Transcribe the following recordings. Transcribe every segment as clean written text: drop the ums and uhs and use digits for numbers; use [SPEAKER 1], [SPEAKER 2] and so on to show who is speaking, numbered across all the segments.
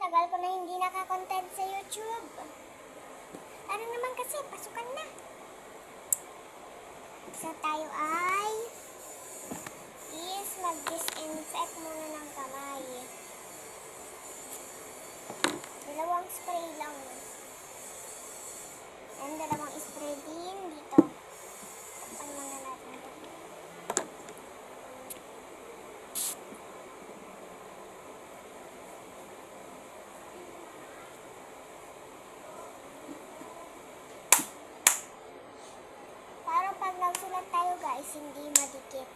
[SPEAKER 1] Tagal ko na hindi naka-content sa YouTube. Ano naman kasi, pasukan na. So tayo ay mag-disinfect muna ng kamay. Dalawang spray lang. And dalawang spray din dito. Tapan muna natin ito. Para pag nagsulat tayo guys, hindi madikit.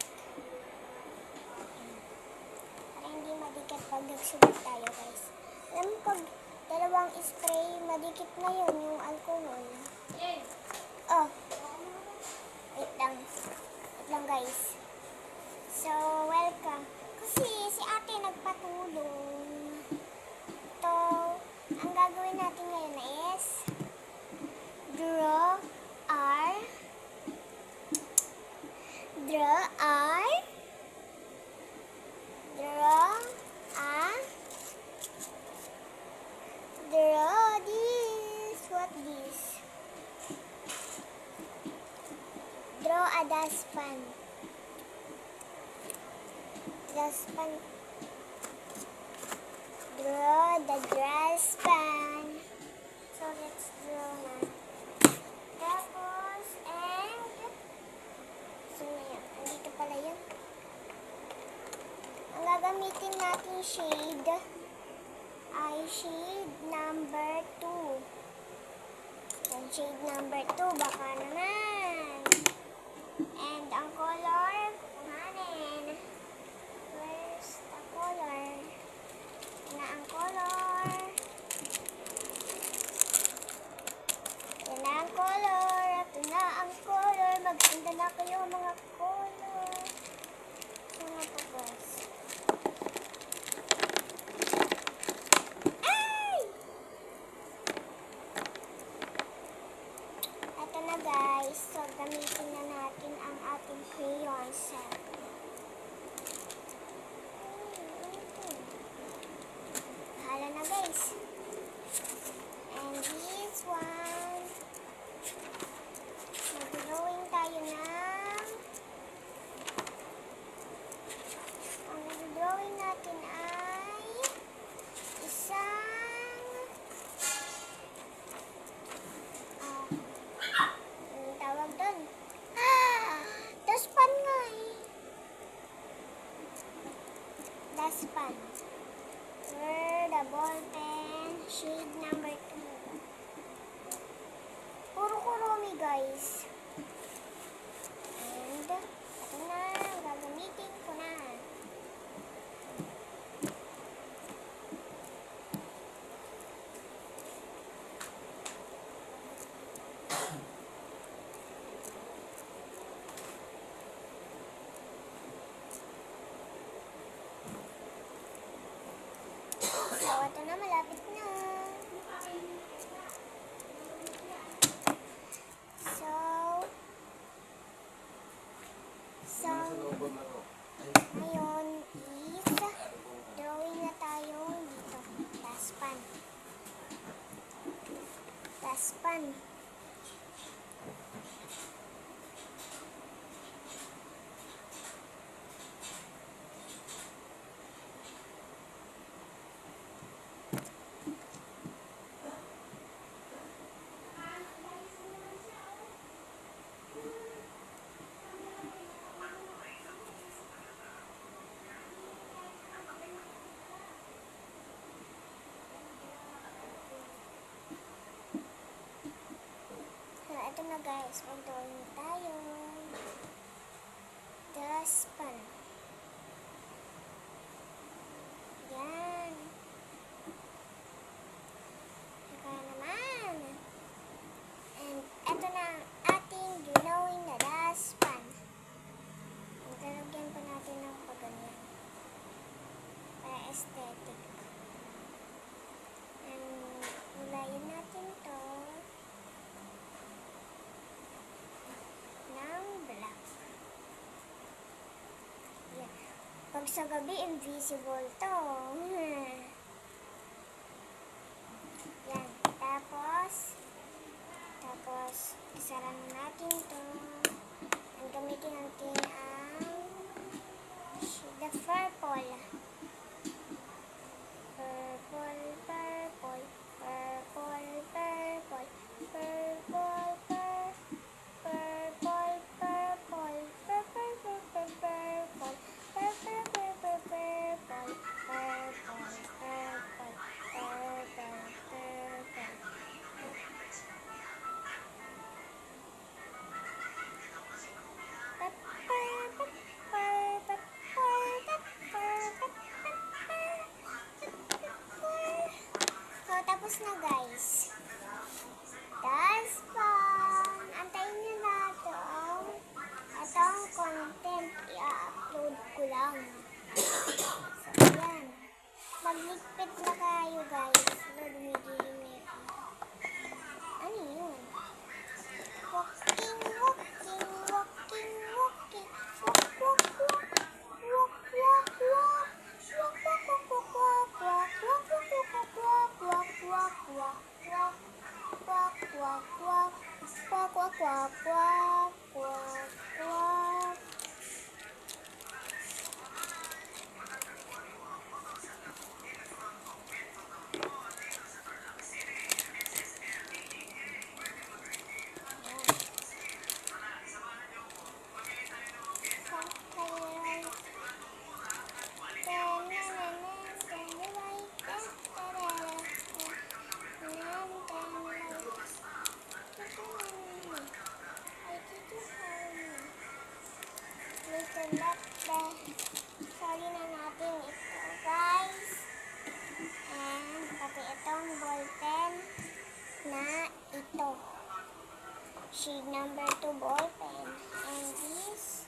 [SPEAKER 1] Para hindi madikit pag nagsulat tayo guys. Alam mo pag dalawang spray, madikit na yun yung alcohol. Oh. Wait lang guys. So, welcome. Kasi si ate nagpatulong. So, ang gagawin natin ngayon is draw our this. What this? Draw a dustpan. Draw the dustpan. So let's draw na. Tapos, and so yun. Andito pala yun. Ang gagamitin natin shade ay shade number 2. Yung shade number 2, baka naman. And ang color, kukuhanin. Where's the color? Yan na ang color. Yan na ang color. Ito na ang color. Maganda na kayo mga color. Ito na po guys. Ay! Ito na guys. So, gamitin na natin ang ating crayon set. Bahala na guys. And this one, mag-drawing tayo ng, ang drawing natin ay isang, anong tawag doon? Dustpan nga eh. Dustpan. Where the ball pen, shade number 2. Puro kurumi guys. And ito na, gagamitin ko na. So ito na, malapit na. So, ngayon is drawing na tayo dito. Dustpan. So, ito na guys, mag-drawing tayo. Dustpan. Yan. Saka naman. And ito na ang ating drawing na dustpan. Lalagyan pa natin ng paganyan. Para aesthetic. And ulayin natin to ng black. Yan. Pag sa gabi, invisible to. isara na natin to. Ang gamitin natin ang the purple. Purple, purple, purple, purple, purple, purple, purple, purple, purple, purple, purple, purple, purple, purple, purple, purple, purple. So, tapos na guys. That's fun. Antayin nyo na ito. Ito ang content. I-upload ko lang. So, yan. Magligpit na kayo guys. Lumigimik. Ano yun? Walking, walking, walking, walking. Walk, walk, walk. Walk, walk, walk. Walk, walk, walk, walk, walk, walk. Walk, walk, walk, walk, walk, walk, walk, walk. Walk, walk, walk. Walk, walk, walk, walk, walk, walk. Sorry na natin ito guys. And pati itong ballpen na ito. Shade number 2 ballpen. And this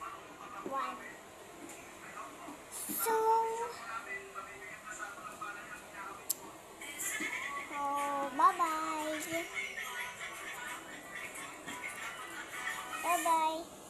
[SPEAKER 1] one. So, bye-bye. Bye-bye.